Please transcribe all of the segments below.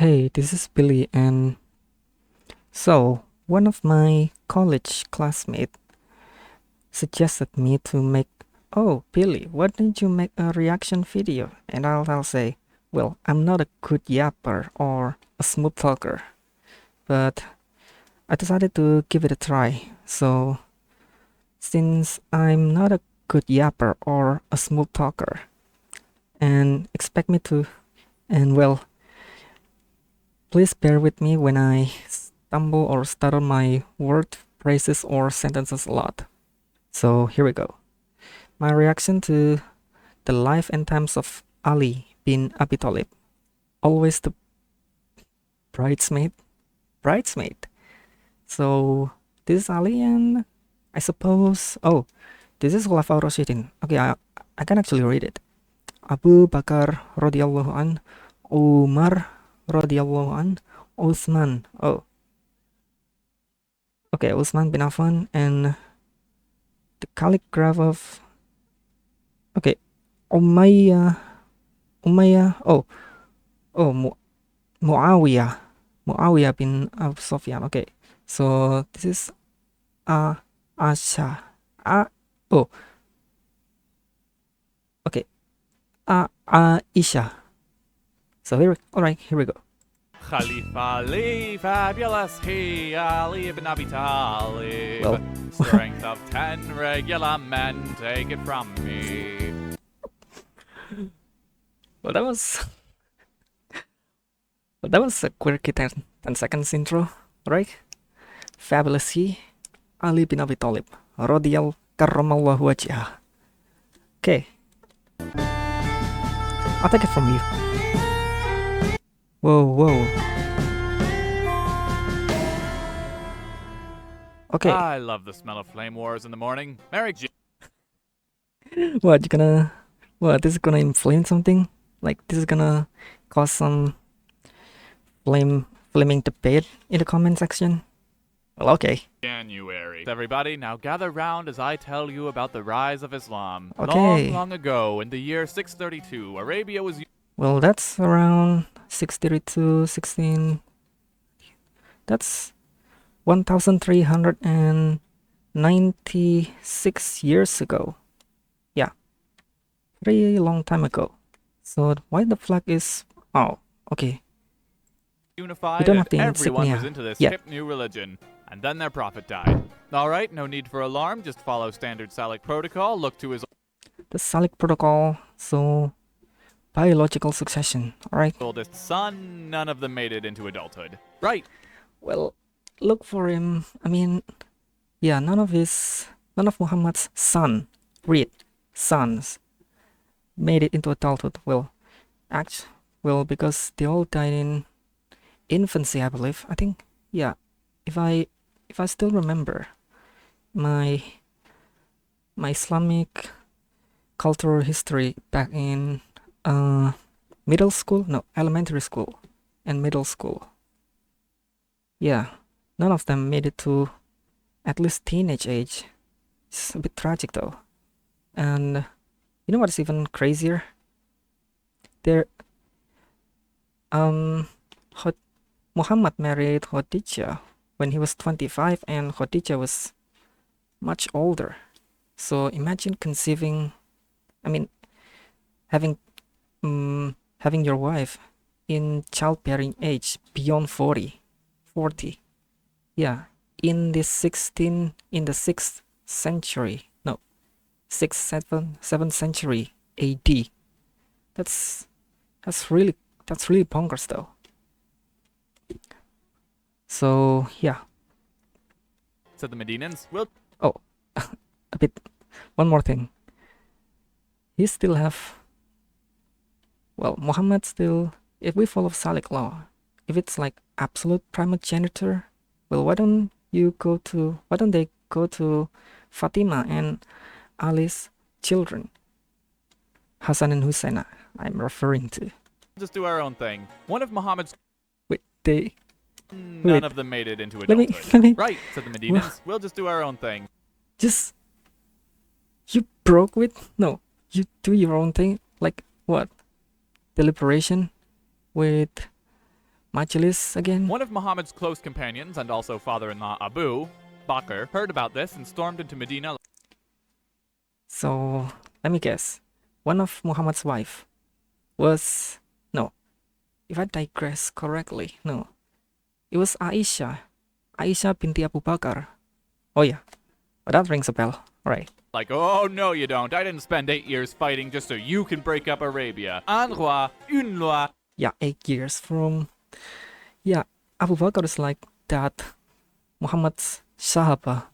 Hey, this is Billy, and so one of my college classmates suggested me to make. Oh, Billy, why don't you make a reaction video? And I'll say, well, I'm not a good yapper or a smooth talker, but I decided to give it a try. So, since I'm not a good yapper or a smooth talker, and expect me to, and well, please bear with me when I stumble or stutter my word, phrases, or sentences a lot. So here we go. My reaction to the life and times of Ali bin Abi Thalib. Always the bridesmaid. Bridesmaid. So this is Ali, and I suppose. Oh, this is Khulafaur Rasyidin. Okay, I can actually read it. Abu Bakar radhiyallahu an, Umar radhiyallahu an, Uthman. Oh, okay, Uthman bin Affan, and the calligraph of. Okay, Umayyah. Umayyah. Oh, Muawiyah. Muawiyah bin Abu Sufyan. Okay, so this is Asha. Oh, okay. Aisha. So all right, here we go. Khalifa Ali, fabulous he, Ali ibn Abi Talib. Well, Strength of 10 regular men, take it from me. well, that was a quirky 10 seconds intro, right? Fabulous he, Ali bin Abi Thalib, radiyal karramallahu wajhah. Okay, I'll take it from you. Whoa. Okay. I love the smell of flame wars in the morning. Merry What, this is gonna inflame something? Like, this is gonna cause some flaming debate in the comment section? Well, okay. January. Everybody, now gather round as I tell you about the rise of Islam. Okay. Long ago, in the year 632, Arabia was... Well, that's around 632, 16... That's 1,396 years ago. Yeah. Pretty long time ago. So why the flag is... Oh, okay. Unified, We don't have the everyone insignia was into this yet. hip new religion. And then their prophet died. Alright, no need for alarm, just follow standard Salic protocol, look to his The Salic protocol, so biological succession, alright? oldest son, none of them made it into adulthood. Right. Well, look for him. I mean, yeah, none of Muhammad's sons made it into adulthood. Well, because they all died in infancy, I believe. I think, yeah, if I still remember my Islamic cultural history back in elementary school and middle school. Yeah, none of them made it to at least teenage age. It's a bit tragic though. And you know what's even crazier? Muhammad married Khadijah when he was 25 and Khadijah was much older. So imagine having your wife in childbearing age beyond 40. Yeah, in the 6th century. No, 7th century AD. That's really bonkers though. So yeah. Said the Medinans. We'll One more thing. Muhammad still, if we follow Salic law, if it's like absolute primogeniture, well, why don't they go to Fatima and Ali's children? Hassan and Hussein, I'm referring to. just do our own thing. One of Muhammad's... None of them made it into let adulthood. me Right, said the Medinans. We'll just do our own thing. You do your own thing. Like what? Deliberation with Majlis again. One of Muhammad's close companions and also father-in-law Abu Bakr heard about this and stormed into Medina. So let me guess. One of Muhammad's wife was no. If I digress correctly, no. It was Aisha. Aisha binti Abu Bakar. Oh yeah. Oh, that rings a bell. Alright. Like, oh no you don't. I didn't spend 8 years fighting just so you can break up Arabia. Un roi, une loi. Yeah, 8 years from. Yeah, Abu Bakr is like that Muhammad's Sahaba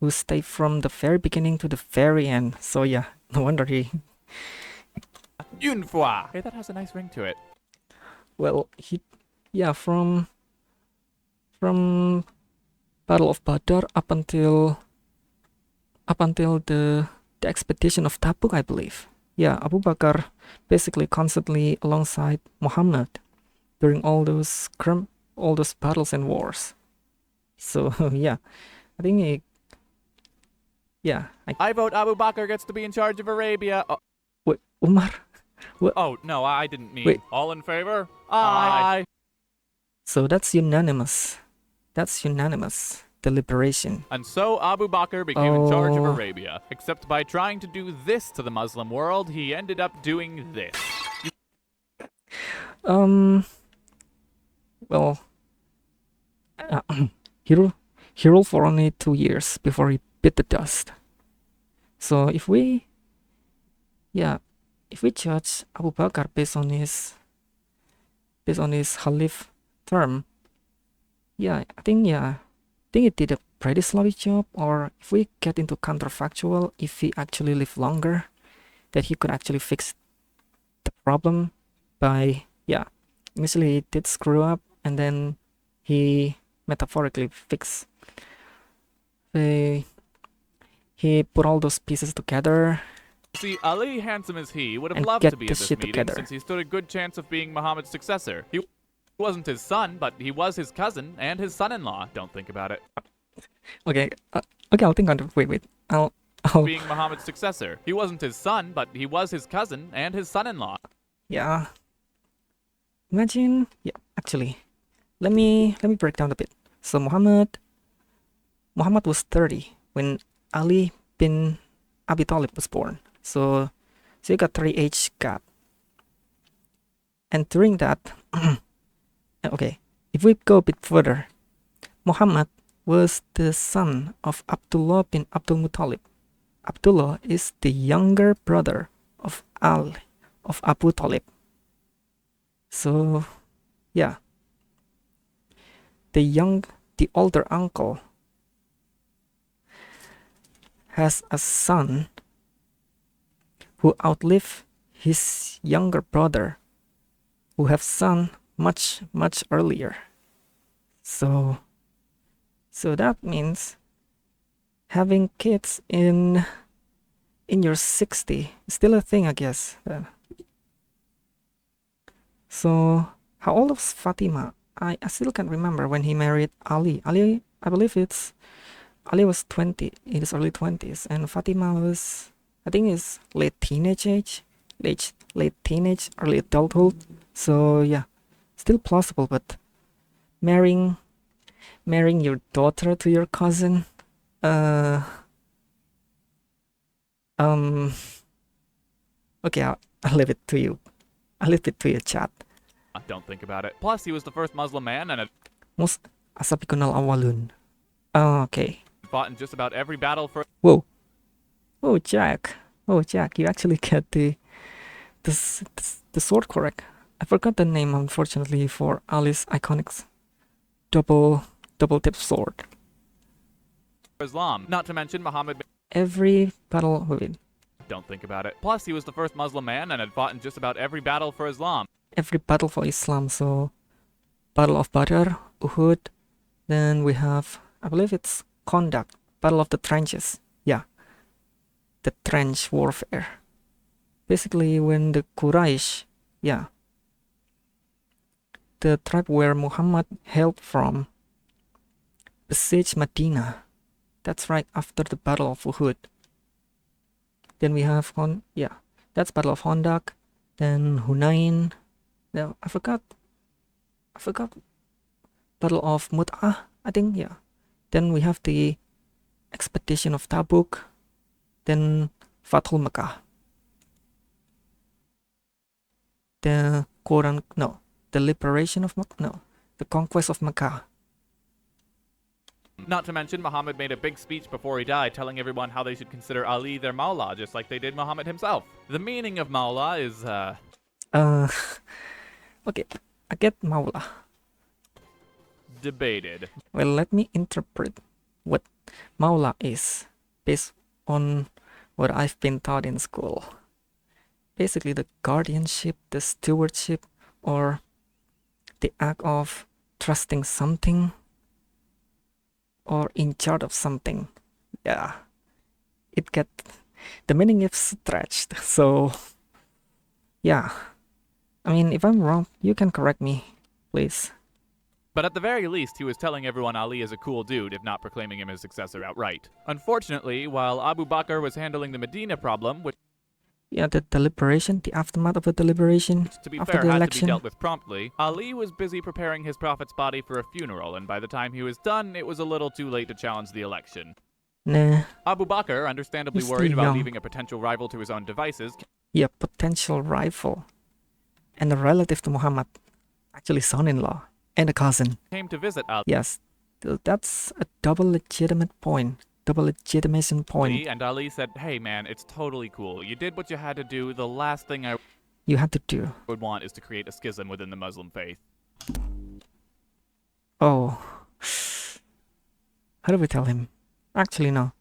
who stayed from the very beginning to the very end. So yeah, no wonder he. Une fois. Hey, that has a nice ring to it. Well, he. Yeah, from Battle of Badr up until the expedition of Tabuk, I believe. Yeah, Abu Bakr basically constantly alongside Muhammad during all those battles and wars. So yeah, I think I vote Abu Bakr gets to be in charge of Arabia. Oh, wait, Umar. oh no, I didn't mean. Wait. All in favor? Aye. So that's unanimous. That's unanimous deliberation. And so Abu Bakr became in charge of Oh. Arabia. Except by trying to do this to the Muslim world, he ended up doing this. Well, he ruled for only 2 years before he bit the dust. So if we judge Abu Bakr based on his Khalif term, I think he did a pretty sloppy job. Or if we get into counterfactual, if he actually lived longer, that he could actually fix the problem by initially he did screw up and then he metaphorically fixed. He put all those pieces together. See, Ali, handsome as he, would have And loved get to be the at this shit meeting together. since he stood a good chance of being Muhammad's successor. He wasn't his son, but he was his cousin and his son-in-law. Don't think about it. Okay, I'll think on it. Wait. I'll Being Muhammad's successor. He wasn't his son, but he was his cousin and his son-in-law. Yeah. Imagine. Yeah. Actually, let me break down a bit. So Muhammad was 30 when Ali bin Abi Talib was born. So you got 3 age gap. And during that, okay, if we go a bit further, Muhammad was the son of Abdullah bin Abdul Muttalib. Abdullah is the younger brother of Abu Talib. So, yeah, the older uncle has a son who outlived his younger brother, who have son much earlier. So that means having kids in your 60 is still a thing, I guess. So how old was Fatima? I still can't remember when he married Ali. Ali, I believe Ali was 20 in his early 20s, and Fatima was, I think, is late teenage age, late teenage, early adulthood. So yeah, still plausible, but marrying your daughter to your cousin, okay, I'll leave it to you. I'll leave it to your chat. Don't think about it. Plus, he was the first Muslim man and had Most asabikunal awalun. Oh, okay. fought in just about every battle for. Whoa, Jack. Oh, Jack, you actually get the sword correct. I forgot the name, unfortunately, for Ali's iconic double tip sword. Islam. Not to mention Muhammad. Every battle with it. Don't think about it. Plus, he was the first Muslim man and had fought in just about every battle for Islam. Every battle for Islam. So, Battle of Badr, Uhud. Then we have, I believe it's Kondak, Battle of the Trenches. Yeah, the trench warfare. Basically, when the Quraysh, the tribe where Muhammad hailed from, besieged Medina. That's right after the Battle of Uhud. Then we have that's Battle of Hondak. Then Hunain. Now I forgot I forgot. Battle of Mut'ah, I think, yeah. Then we have the expedition of Tabuk. Then Fathul Makkah. The liberation of Makkah, no, the conquest of Makkah. Not to mention, Muhammad made a big speech before he died telling everyone how they should consider Ali their Mawla, just like they did Muhammad himself. The meaning of Mawla is, Okay, I get Mawla. debated. Well, let me interpret what Mawla is based on what I've been taught in school. Basically, the guardianship, the stewardship, or the act of trusting something or in charge of something. Yeah, the meaning is stretched. So, yeah. I mean, if I'm wrong, you can correct me, please. But at the very least, he was telling everyone Ali is a cool dude, if not proclaiming him his successor outright. Unfortunately, while Abu Bakr was handling the Medina problem, which Yeah, the deliberation, the aftermath of the deliberation to be after fair the had to be election. dealt with promptly, Ali was busy preparing his prophet's body for a funeral, and by the time he was done, it was a little too late to challenge the election. Nah, Abu Bakr, understandably He's worried still about young. leaving a potential rival to his own devices, yeah, potential rival and a relative to Muhammad, actually son-in-law and a cousin. came to visit Ali, Yes, that's a double legitimate point, double legitimation point. and Ali said, "Hey man, it's totally cool. You did what you had to do. The last thing I You had to do. would want is to create a schism within the Muslim faith." Oh, how do we tell him? Actually, no,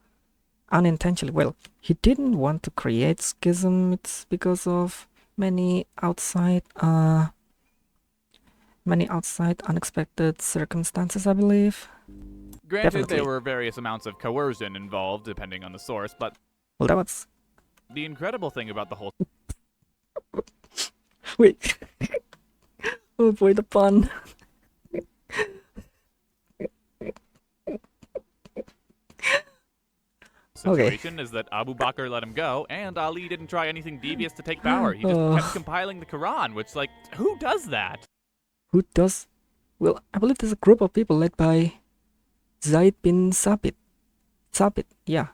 unintentionally. Well, he didn't want to create schism. It's because of many outside unexpected circumstances, I believe. Granted, Definitely. there were various amounts of coercion involved, depending on the source, but Well, that was the incredible thing about the whole wait. Oh boy, the pun. situation is that Abu Bakr let him go, and Ali didn't try anything devious to take power. He just kept compiling the Quran, which, like, who does that? Who does? Well, I believe there's a group of people led by Zaid bin Sabit. Sabit, yeah.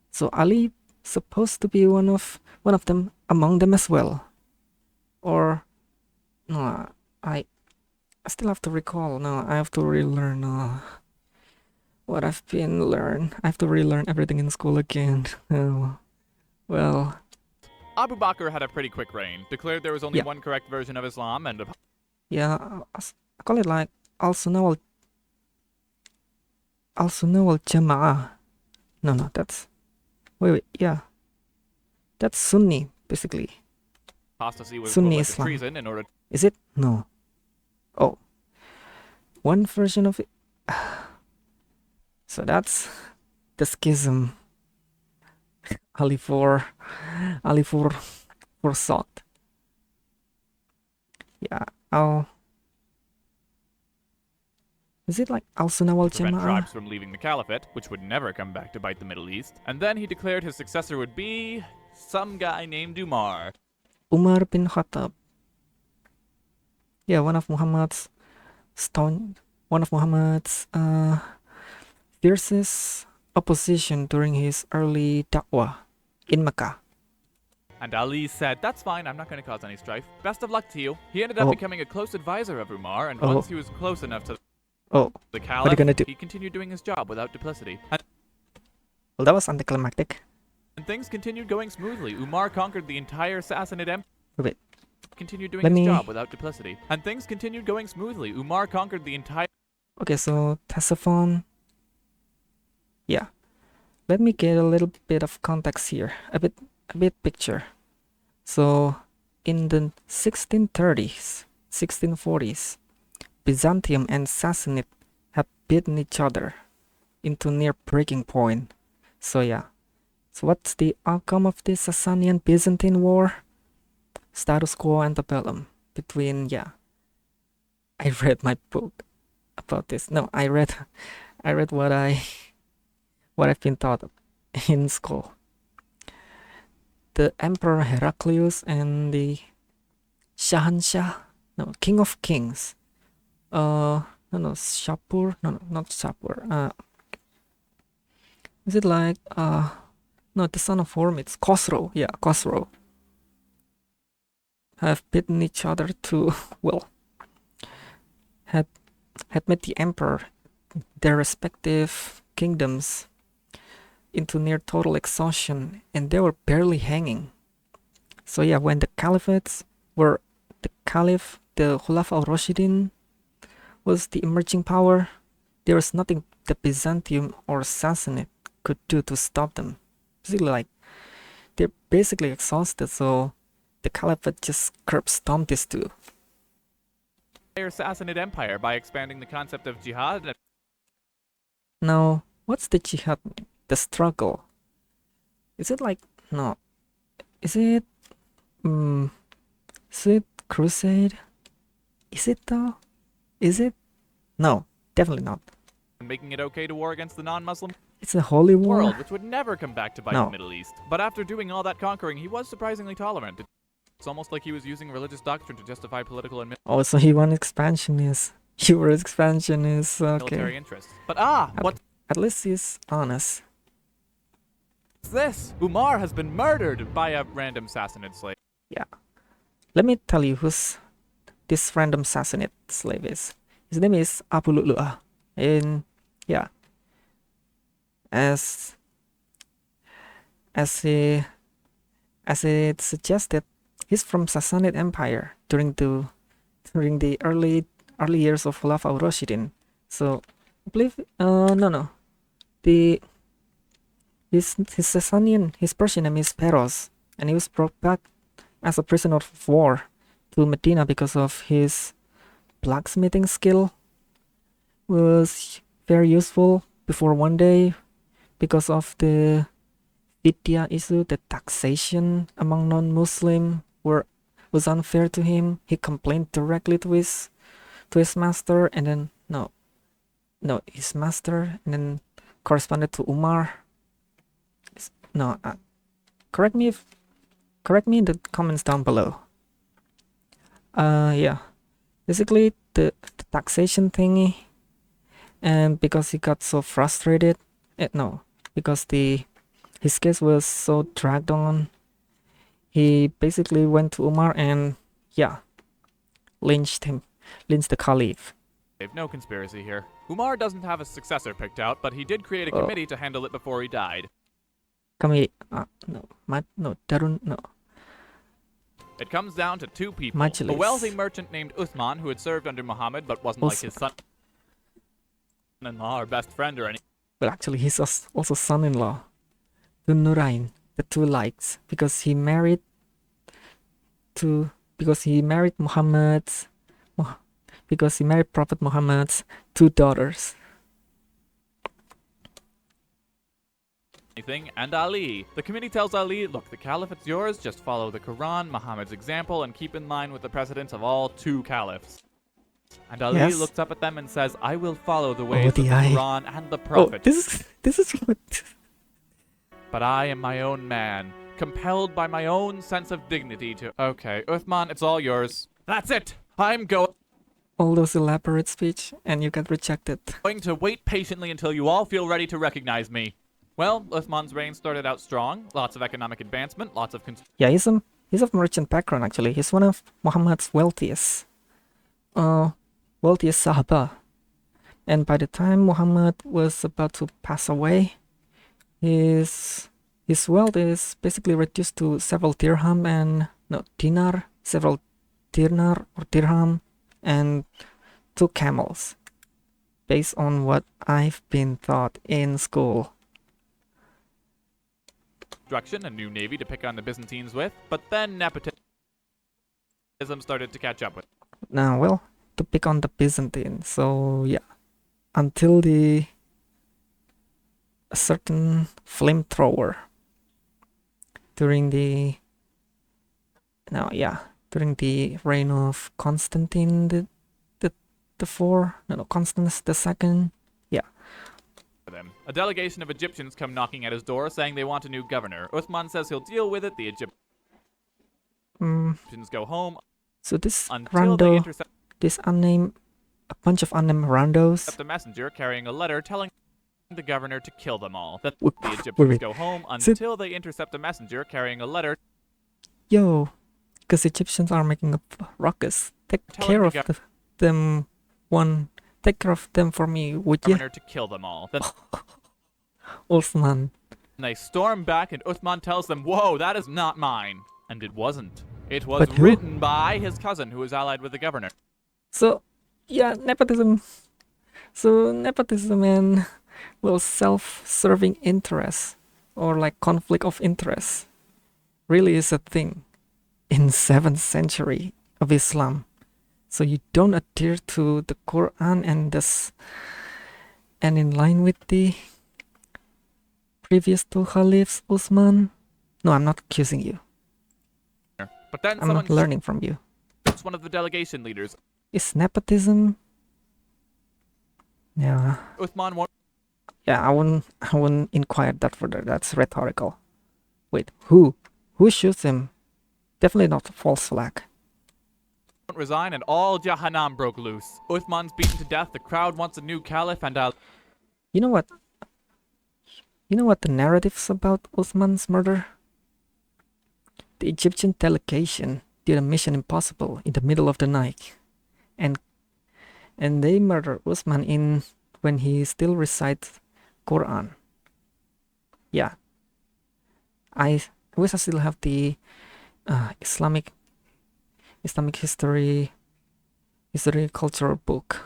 So Ali supposed to be one of them, among them as well. Or no, I still have to recall. No, I have to relearn what I've been learned. I have to relearn everything in school again. Oh, well, Abu Bakr had a pretty quick reign, declared there was only Yeah. one correct version of Islam, and yeah, I call it like al-Sunnah wal Jama'ah. No, that's wait, yeah, that's Sunni basically. apostasy was Sunni equivalent to Islam. treason in order Is it? No. Oh, one version of it. So that's the schism. Ali foresought. Yeah, is it like al-Sunnah wal prevent Jama'ah? tribes from leaving the caliphate, which would never come back to bite the Middle East. And then he declared his successor would be some guy named Umar. Umar bin Khattab. Yeah, one of Muhammad's fiercest opposition during his early da'wah in Mecca. And Ali said, "That's fine, I'm not going to cause any strife. Best of luck to you." He ended up Oh. becoming a close advisor of Umar, and Oh. once he was close enough to Oh, the what are caliph, you gonna do? he continued doing his job without duplicity. Well, that was anticlimactic. And things continued going smoothly. Umar conquered the entire Sassanid Empire. Wait, Continued doing Let his me- job without duplicity. And things continued going smoothly. Umar conquered the entire okay, so Ctesiphon. Yeah, let me get a little bit of context here, a bit picture. So, in the 1630s, 1640s, Byzantium and Sassanid have beaten each other into near breaking point. So yeah, so what's the outcome of the Sasanian-Byzantine war? Status quo antebellum between, yeah. I read my book about this. No, I read what I've been taught in school. The Emperor Heraclius and the King of Kings, no, Shapur, no, not Shapur, is it like, no, the son of Hormuz, Khosrow, yeah, Khosrow, have beaten each other to, well, had made the emperor, their respective kingdoms, into near total exhaustion, and they were barely hanging. So yeah, when the caliph, the Khulafa al-Rashidin was the emerging power, there was nothing the Byzantium or Sassanid could do to stop them. Basically, like, they're basically exhausted, so the caliphate just curb stomped these two. Sassanid Empire by expanding the concept of jihad. Now, what's the jihad? The struggle? Is it like, no? Is it crusade? Is it though? Is it? No, definitely not. Making it okay to war against the non-Muslim It's a holy war. world, which would never come back to bite No. the Middle East. But after doing all that conquering, he was surprisingly tolerant. It's almost like he was using religious doctrine to justify political and Oh, so he won expansionist. You were expansionist, military okay. interests. But what's At least he's honest. this? Umar has been murdered by a random Sassanid slave. Yeah. Let me tell you who's this random Sassanid slave is. His name is Abu Lu'lu'ah. And yeah, as it suggested, he's from Sassanid Empire during the early years of Khulafa al-Rashidin. So I believe no. His Sassanian, his Persian name is Peros, and he was brought back as a prisoner of war to Medina because of his blacksmithing skill was very useful before one day, because of the fidya issue, the taxation among non-Muslim was unfair to him. He complained directly to his master, and then his master, and then corresponded to Umar. Correct me in the comments down below. Yeah, basically the taxation thingy, and because he got so frustrated, because his case was so dragged on, he basically went to Umar and lynched the caliph. No conspiracy here. Umar doesn't have a successor picked out, but he did create a committee to handle it before he died. Darun, no. It comes down to two people. Majlis. A wealthy merchant named Uthman, who had served under Muhammad but wasn't like his son-in-law or best friend or anything. Well, actually, he's also son-in-law to Nurain, the two likes, because he married Prophet Muhammad's two daughters. And Ali. The committee tells Ali, look, the caliphate's yours, just follow the Quran, Muhammad's example, and keep in line with the precedents of all two caliphs. And Ali looks up at them and says, I will follow the ways of the Quran and the Prophet. This is what... But I am my own man, compelled by my own sense of dignity to... Okay, Uthman, it's all yours. That's it! I'm going all those elaborate speech, and you got rejected. To wait patiently until you all feel ready to recognize me. Well, Uthman's reign started out strong. Lots of economic advancement, lots of... he's of merchant background, actually. He's one of Muhammad's wealthiest Sahaba. And by the time Muhammad was about to pass away, his wealth is basically reduced to several dirham and 2 camels, based on what I've been taught in school. A new navy to pick on the Byzantines with, but then nepotism started to catch up with. Now, well, to pick on the Byzantines, so yeah, until a certain flamethrower during the reign of Constantine Constance II. Them. A delegation of Egyptians come knocking at his door saying they want a new governor. Uthman says he'll deal with it. The Egyptians go home. So this until they this unnamed a bunch of unnamed randos. Except a messenger carrying a letter telling the governor to kill them all. That Wait, the Egyptians wait. go home Is it- until they intercept a messenger carrying a letter Yo, because Egyptians are making a ruckus. Take Telling care the of them. Take care of them for me, would you? governor to kill them all. Then Osman. they storm back and Uthman tells them, "Whoa, that is not mine." And it wasn't. It was But who? written by his cousin who was allied with the governor. So, yeah, nepotism. So, nepotism and, well, self-serving interest or like conflict of interest really is a thing in 7th century of Islam. So you don't adhere to the Quran and in line with the previous two caliphs, Uthman. No, I'm not accusing you. But then I'm someone not learning from you. shoots one of the delegation leaders. Is nepotism? Yeah. Uthman won't Yeah, I wouldn't inquire that further. That's rhetorical. Wait, who? Who shoots him? Definitely not a false flag. resign, and all Jahannam broke loose. Uthman's beaten to death. The crowd wants a new caliph, and You know what? You know what the narrative's about Uthman's murder? The Egyptian delegation did a mission impossible in the middle of the night, and they murdered Uthman when he still recites Quran. Yeah, I wish I still have the Islamic history cultural book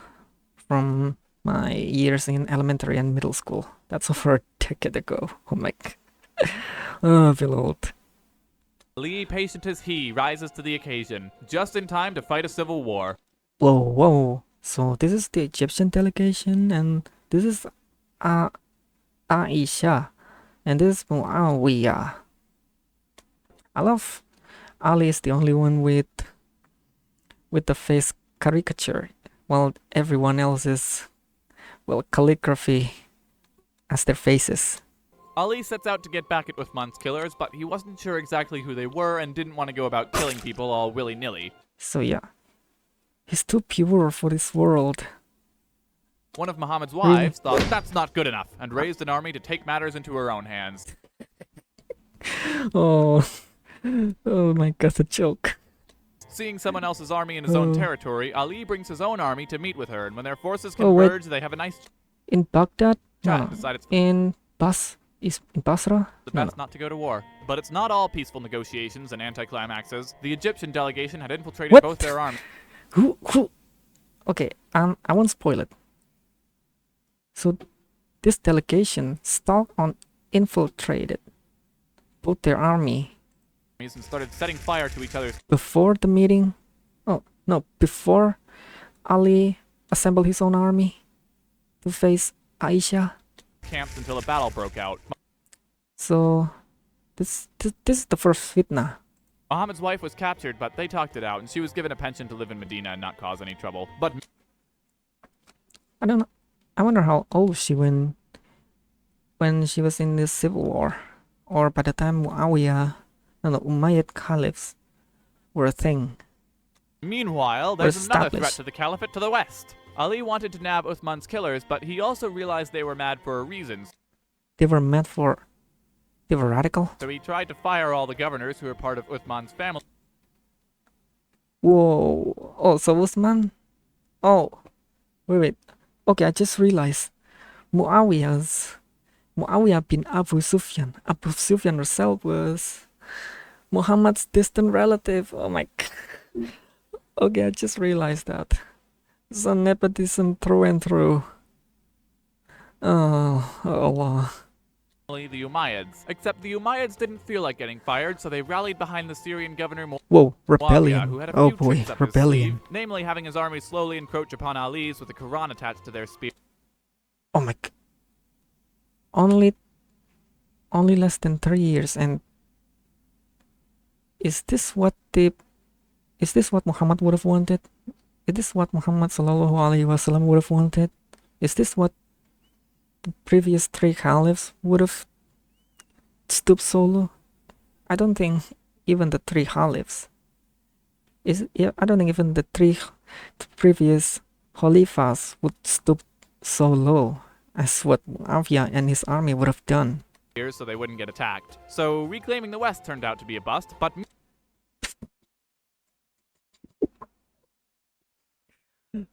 from my years in elementary and middle school. That's over a decade ago. Oh my god. Oh, I feel old. Ali, patient as he, rises to the occasion, just in time to fight a civil war. Whoa. So this is the Egyptian delegation, and this is Aisha, and this is Muawiyah. I love Ali is the only one with the face caricature, while everyone else is, well, calligraphy as their faces. Ali sets out to get back at Uthman's killers, but he wasn't sure exactly who they were and didn't want to go about killing people all willy-nilly. So yeah, he's too pure for this world. One of Muhammad's wives thought that's not good enough and raised an army to take matters into her own hands. Oh my god, the joke. Seeing someone else's army in his own territory, Ali brings his own army to meet with her, and when their forces Oh, wait. converge, they have a nice In Baghdad? chat No. and decide it's In Basra? the No, best not to go to war. But it's not all peaceful negotiations and anticlimaxes. The Egyptian delegation had infiltrated What? both their armies. Who? Okay, I won't spoil it. So, this delegation stalked on infiltrated both their army And started setting fire to each other's before the meeting. Oh, no, before Ali assembled his own army to face Aisha. camps until a battle broke out. So, this is the first fitna. Muhammad's wife was captured, but they talked it out, and she was given a pension to live in Medina and not cause any trouble. But I don't know. I wonder how old she when she was in the civil war, or by the time Umayyad caliphs were a thing. meanwhile, there's another threat established. to the caliphate to the west. Ali wanted to nab Uthman's killers, but he also realized they were mad for a reason. They were radical. So he tried to fire all the governors who were part of Uthman's family. Whoa. Oh, so Usman? Oh, wait. Okay, I just realized Muawiyah bin Abu Sufyan. Abu Sufyan herself was Muhammad's distant relative. Oh my god. Okay, I just realized that. So nepotism through and through. Oh Allah. The Umayyads. Except the Umayyads didn't feel like getting fired, so they rallied behind the Syrian governor Whoa, Muawiyah, rebellion. who had a Oh few boy, tricks up his rebellion. sleeve, namely having his army slowly encroach upon Ali's with the Quran attached to their spear. Oh my god. Only less than 3 years, and is this what Muhammad would have wanted? Is this what Muhammad sallallahu alaihi wasallam would have wanted? Is this what the previous 3 caliphs would have stooped so low? I don't think even the 3 caliphs. I don't think even the 3 previous Khalifas would stoop so low as what Muawiyah and his army would have done. So they wouldn't get attacked. So reclaiming the West turned out to be a bust, but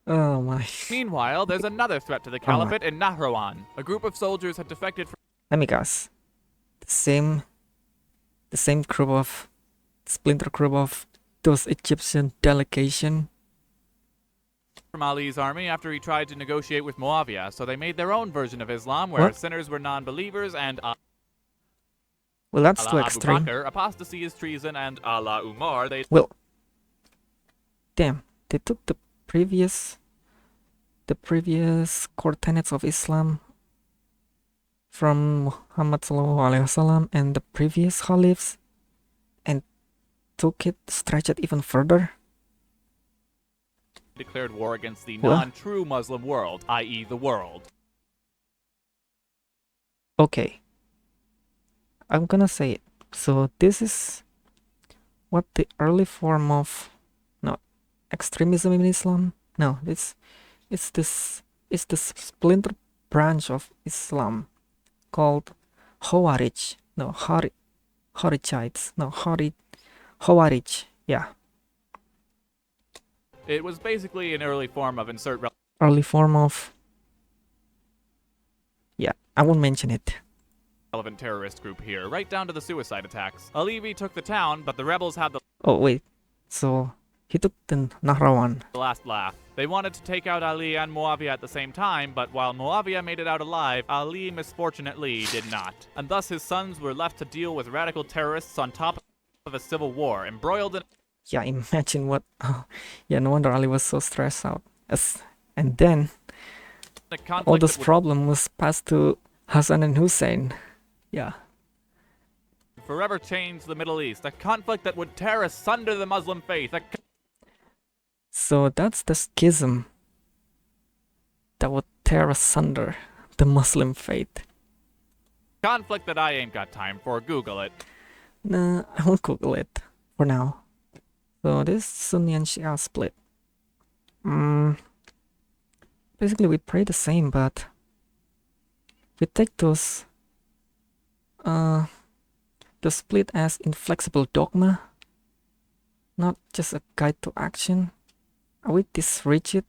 Oh my. meanwhile, there's another threat to the caliphate in Nahrawan. A group of soldiers had defected from... Let me guess. The same group of splinter group of those Egyptian delegation. From Ali's army after he tried to negotiate with Muawiyah, so they made their own version of Islam where sinners were non-believers and well, that's too extreme. Abu Bakr, apostasy is treason, and Allah Umar, they... Well, damn, they took the previous core tenets of Islam from Muhammad SAW and the previous caliphs and stretched it even further. Declared war against the non-true Muslim world, i.e. the world. Okay. I'm gonna say it. So this is what the early form of extremism in Islam. No, it's the splinter branch of Islam called Khawarij. No, Kharijites. No, Khawarij. Yeah. It was basically an early form of yeah, I won't mention it. Relevant terrorist group here, right down to the suicide attacks. Alivi took the town, but the rebels had the... Oh wait, so he took the Nahrawan. The last laugh. They wanted to take out Ali and Muawiyah at the same time, but while Muawiyah made it out alive, Ali misfortunately did not. And thus his sons were left to deal with radical terrorists on top of a civil war, embroiled in... Yeah, imagine what... yeah, no wonder Ali was so stressed out. And then, all this problem was passed to Hassan and Hussein. Yeah. Forever changed the Middle East, a conflict that would tear asunder the Muslim faith. So that's the schism that would tear asunder the Muslim faith. Conflict that I ain't got time for. Google it. Nah, I won't Google it for now. So this Sunni and Shia split. Basically we pray the same, but we take those the split as inflexible dogma, not just a guide to action. Are we this rigid?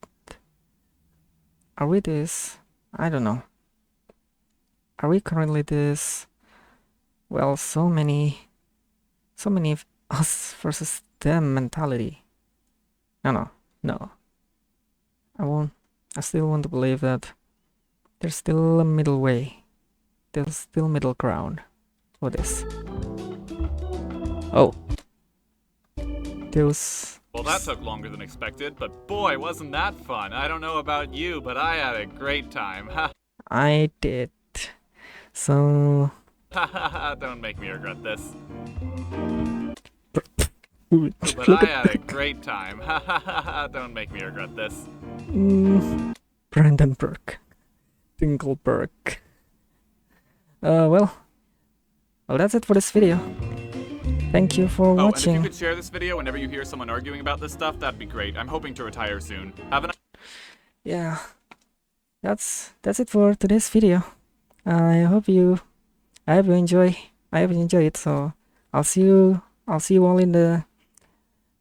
Are we this? I don't know. Are we currently this? Well, so many us versus them mentality. No. I still want to believe that there's still a middle way. There's still middle ground for this. Oh. Well, that took longer than expected, but boy, wasn't that fun. I don't know about you, but I had a great time. I did. So... Don't make me regret this. But I had a great time. Don't make me regret this. Brandenburg. Dingleberg. Well, that's it for this video. Thank you for watching. And if you could share this video whenever you hear someone arguing about this stuff, that'd be great. I'm hoping to retire soon. Have a nice... Yeah. That's it for today's video. I hope you enjoy it. So I'll see you all in the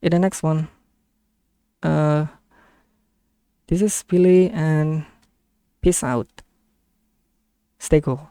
next one. This is Billy and peace out. Stay cool.